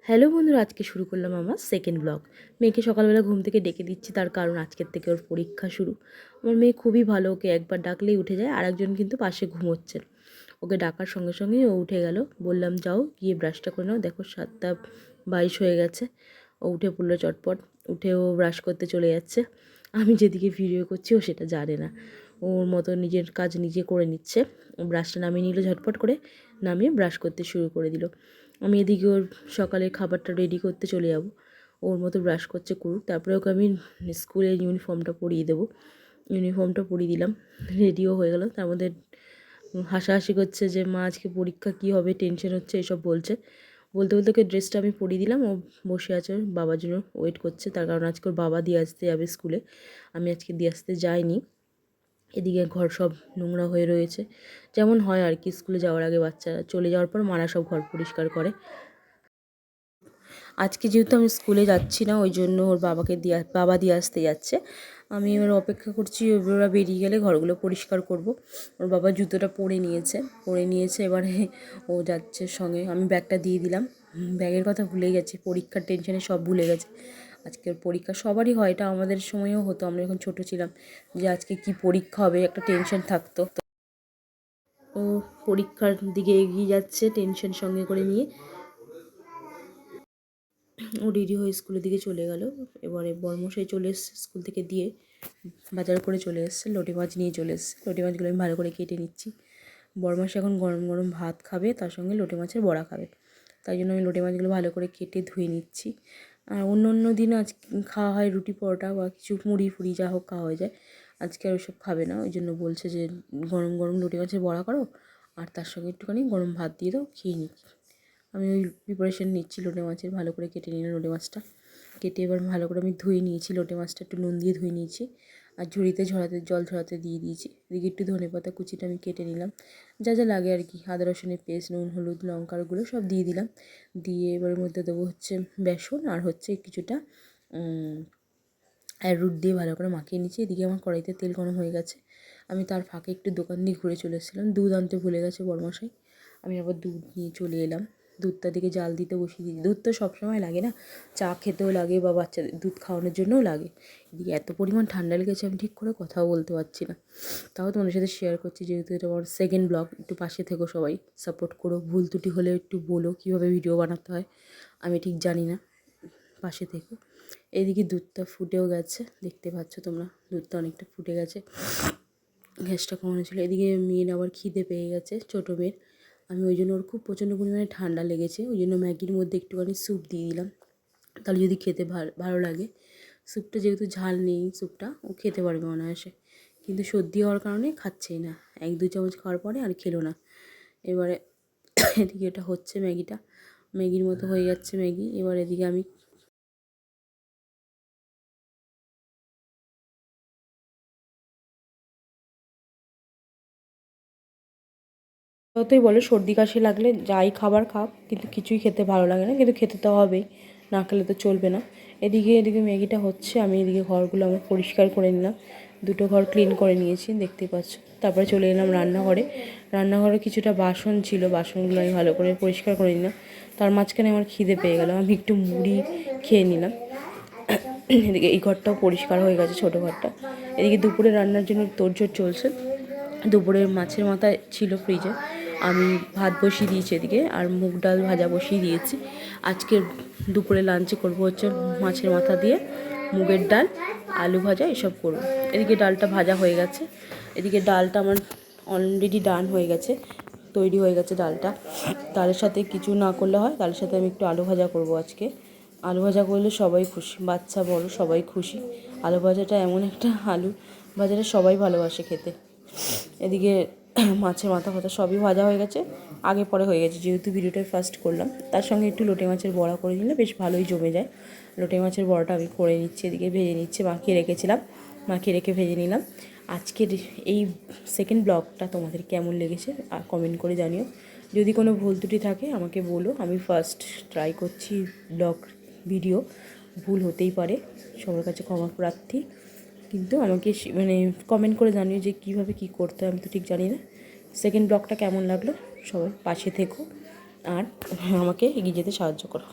Hello বন্ধুরা, আজকে শুরু করলাম আমার সেকেন্ড ব্লগ। মেয়েকে সকালবেলা ঘুম থেকে ডেকে দিচ্ছি, তার কারণ আজকের থেকে ওর পরীক্ষা শুরু। আমার মেয়ে খুবই ভালো, ওকে একবার ডাকলেই উঠে যায়। আর একজন কিন্তু পাশে ঘুমোচ্ছেন, ওকে ডাকার সঙ্গে সঙ্গেই ও উঠে গেল। বললাম যাও গিয়ে ব্রাশটা করে নাও, দেখো 7:22 হয়ে গেছে। ও উঠে পড়লো চটপট, উঠে ও ব্রাশ করতে চলে যাচ্ছে। আমি যেদিকে ভিডিও করছি ও সেটা জানে না, ওর মতো নিজের কাজ নিজে করে নিচ্ছে। ব্রাশটা নামিয়ে নিল ঝটপট করে, নামিয়ে ব্রাশ করতে শুরু করে দিল। আমি এদিকে ওর সকালের খাবারটা রেডি করতে চলে যাব। ওর মতো ব্রাশ করছে করুক, তারপরে ওকে আমি স্কুলের ইউনিফর্মটা পরিয়ে দেবো। ইউনিফর্মটা পরিয়ে দিলাম, রেডিও হয়ে গেল। তার মধ্যে হাসাহাসি করছে যে মা আজকে পরীক্ষা কী হবে, টেনশন হচ্ছে, এসব বলছে। বলতে বলতে ওকে ড্রেসটা আমি পরিয়ে দিলাম। ও বসে আছে, বাবার জন্য ওয়েট করছে, তার কারণ আজকে ওর বাবা দিয়ে আসতে যাবে স্কুলে, আমি আজকে দিয়ে আসতে যাইনি। এদিকে ঘর সব নোংরা হয়ে রয়েছে, যেমন হয় আর কি, স্কুলে যাওয়ার আগে বাচ্চারা চলে যাওয়ার পর মারা সব ঘর পরিষ্কার করে। আজকে যেহেতু আমি স্কুলে যাচ্ছি না, ওই জন্য ওর বাবা দিয়ে আসতে যাচ্ছে। আমি এবার অপেক্ষা করছি, ওরা বেরিয়ে গেলে ঘরগুলো পরিষ্কার করব। ওর বাবা জুতোটা পরে নিয়েছে এবারে ও যাচ্ছে সঙ্গে। আমি ব্যাগটা দিয়ে দিলাম, ব্যাগের কথা ভুলে গেছি, পরীক্ষার টেনশনে সব ভুলে গেছে। আজকের পরীক্ষা সবারই হয়, এটা আমাদের সময়ও হতো, আমরা যখন ছোটো ছিলাম, যে আজকে কি পরীক্ষা হবে একটা টেনশন থাকতো। ও পরীক্ষার দিকে এগিয়ে যাচ্ছে টেনশন সঙ্গে করে নিয়ে। ও রেডি হয়ে স্কুলের দিকে চলে গেল। এবারে বর্মশাই চলে এসছে স্কুল থেকে দিয়ে, বাজার করে চলে এসছে, লোটে মাছ নিয়ে চলে এসছে। লোটে মাছগুলো আমি ভালো করে কেটে নিচ্ছি। বর্মশাই এখন গরম গরম ভাত খাবে, তার সঙ্গে লোটে মাছের বড়া খাবে, তাই জন্য আমি লোটে মাছগুলো ভালো করে কেটে ধুয়ে নিচ্ছি। আর অন্য দিন আজ খাওয়া হয় রুটি পরোটা বা কিছু মুড়ি ফুড়ি যা হোক খাওয়া হয়ে যায়। আজকে আর ওইসব খাবে না, ওই জন্য বলছে যে গরম গরম লোটে মাছের বড়া করো, আর তার সঙ্গে একটুখানি গরম ভাত দিয়ে দাও, খেয়ে নিই। আমি ওই প্রিপারেশান নিচ্ছি লোটে মাছের। ভালো করে কেটে নিলাম লোটে মাছটা, কেটে এবার ভালো করে আমি ধুয়ে নিয়েছি। লোটে মাছটা একটু নুন দিয়ে ধুয়ে নিয়েছি, আর ঝুড়িতে জল ঝরাতে দিয়ে দিয়েছি। এদিকে একটু ধনেপাতা কুচিটা আমি কেটে নিলাম, যা যা লাগে আর কি, আদা রসুনের পেস্ট, নুন হলুদ লঙ্কারগুলো সব দিয়ে দিলাম। দিয়ে এবার মধ্যে দেবো হচ্ছে বেসন, আর হচ্ছে কিছুটা অ্যারুট দিয়ে ভালো করে মাখিয়ে নিচ্ছি। এদিকে আমার কড়াইতে তেল গরম হয়ে গেছে। আমি তার ফাঁকে একটু দোকান দিয়ে ঘুরে চলে এসেছিলাম, দুধ আনতে ভুলে গেছে বরমশাই। আমি আবার দুধ নিয়ে চলে এলাম, দুধটা দিকে জাল দিতে বসিয়ে দিয়েছি। দুধ তো সবসময় লাগে না, চা খেতেও লাগে বা বাচ্চাদের দুধ খাওয়ানোর জন্যও লাগে। এদিকে এত পরিমাণ ঠান্ডা লেগেছে আমি ঠিক করে কথাও বলতে পারছি না, তাও তোমাদের সাথে শেয়ার করছি, যেহেতু এটা আমার সেকেন্ড ব্লগ। একটু পাশে থেকো, সবাই সাপোর্ট করো, ভুল ত্রুটি হলে একটু বলো কীভাবে ভিডিও বানাতে হয়, আমি ঠিক জানি না, পাশে থেকো। এদিকে দুধটা ফুটেও গেছে, দেখতে পাচ্ছ তোমরা, দুধটা অনেকটা ফুটে গেছে, গ্যাসটা কমানো ছিল। এদিকে মেয়ের আবার খিদে পেয়ে গেছে, ছোটো মেয়ের। আমি ওই জন্য, ওর খুব প্রচণ্ড পরিমাণে ঠান্ডা লেগেছে, ওই জন্য ম্যাগির মধ্যে একটুখানি স্যুপ দিয়ে দিলাম, তাহলে যদি খেতে ভালো লাগে। স্যুপটা যেহেতু ঝাল নেই, স্যুপটা ও খেতে পারবে অনায়াসে, কিন্তু সর্দি হওয়ার কারণে খাচ্ছেই না। 1-2 চামচ খাওয়ার পরে আর খেলো না। এবারে এদিকে এটা হচ্ছে, ম্যাগির মতো হয়ে যাচ্ছে ম্যাগি। এবার এদিকে আমি যতই বলো সর্দি কাশি লাগলে যাই খাবার খাও, কিন্তু কিছুই খেতে ভালো লাগে না, কিন্তু খেতে তো হবেই, না খেলে তো চলবে না। এদিকে ম্যাগিটা হচ্ছে, আমি এদিকে ঘরগুলো আমার পরিষ্কার করে নিলাম, 2টো ঘর ক্লিন করে নিয়েছি দেখতেই পাচ্ছ। তারপরে চলে এলাম রান্নাঘরে কিছুটা বাসন ছিল, বাসনগুলো আমি ভালো করে পরিষ্কার করে নিলাম। তার মাঝখানে আমার খিদে পেয়ে গেল, আমি একটু মুড়ি খেয়ে নিলাম। এদিকে এই ঘরটাও পরিষ্কার হয়ে গেছে, ছোটো ঘরটা। এদিকে দুপুরে রান্নার জন্য তোড়জোড় চলছে। দুপুরে মাছের মাথা ছিল ফ্রিজে, আমি ভাত বসিয়ে দিয়েছি এদিকে, আর মুগ ডাল ভাজা বসিয়ে দিয়েছি। আজকে দুপুরে লাঞ্চে করবো হচ্ছে মাছের মাথা দিয়ে মুগের ডাল, আলু ভাজা, এসব করবো। এদিকে ডালটা ভাজা হয়ে গেছে, এদিকে ডালটা আমার অলরেডি ডান হয়ে গেছে, তৈরি হয়ে গেছে ডালটা। ডালের সাথে কিছু না করলে হয়, ডালের সাথে আমি একটু আলু ভাজা করবো আজকে। আলু ভাজা করলে সবাই খুশি, বাচ্চা বড় সবাই খুশি। আলু ভাজাটা এমন একটা, আলু ভাজাটা সবাই ভালোবাসে খেতে। এদিকে মাছের মাথা ফাথা সবই ভাজা হয়ে গেছে, আগে পরে হয়ে গেছে, যেহেতু ভিডিওটা ফার্স্ট করলাম। তার সঙ্গে একটু লোটে মাছের বড়া করে নিলে বেশ ভালোই জমে যায়। লোটে মাছের বড়াটা আমি করে নিচ্ছি, এদিকে ভেজে নিচ্ছি, মাখিয়ে রেখে ভেজে নিলাম। আজকের এই সেকেন্ড ব্লগটা তোমাদের কেমন লেগেছে আর কমেন্ট করে জানিও। যদি কোনো ভুল ত্রুটি থাকে আমাকে বলো, আমি ফার্স্ট ট্রাই করছি ব্লগ ভিডিও, ভুল হতেই পারে, সবার কাছে ক্ষমা প্রার্থী। কিন্তু আমাকে মানে কমেন্ট করে জানিও যে কীভাবে কী করতে হয়, আমি তো ঠিক জানি না। সেকেন্ড ব্লগটা কেমন লাগলো, সবাই পাশে থেকো আর আমাকে এগিয়ে যেতে সাহায্য করো।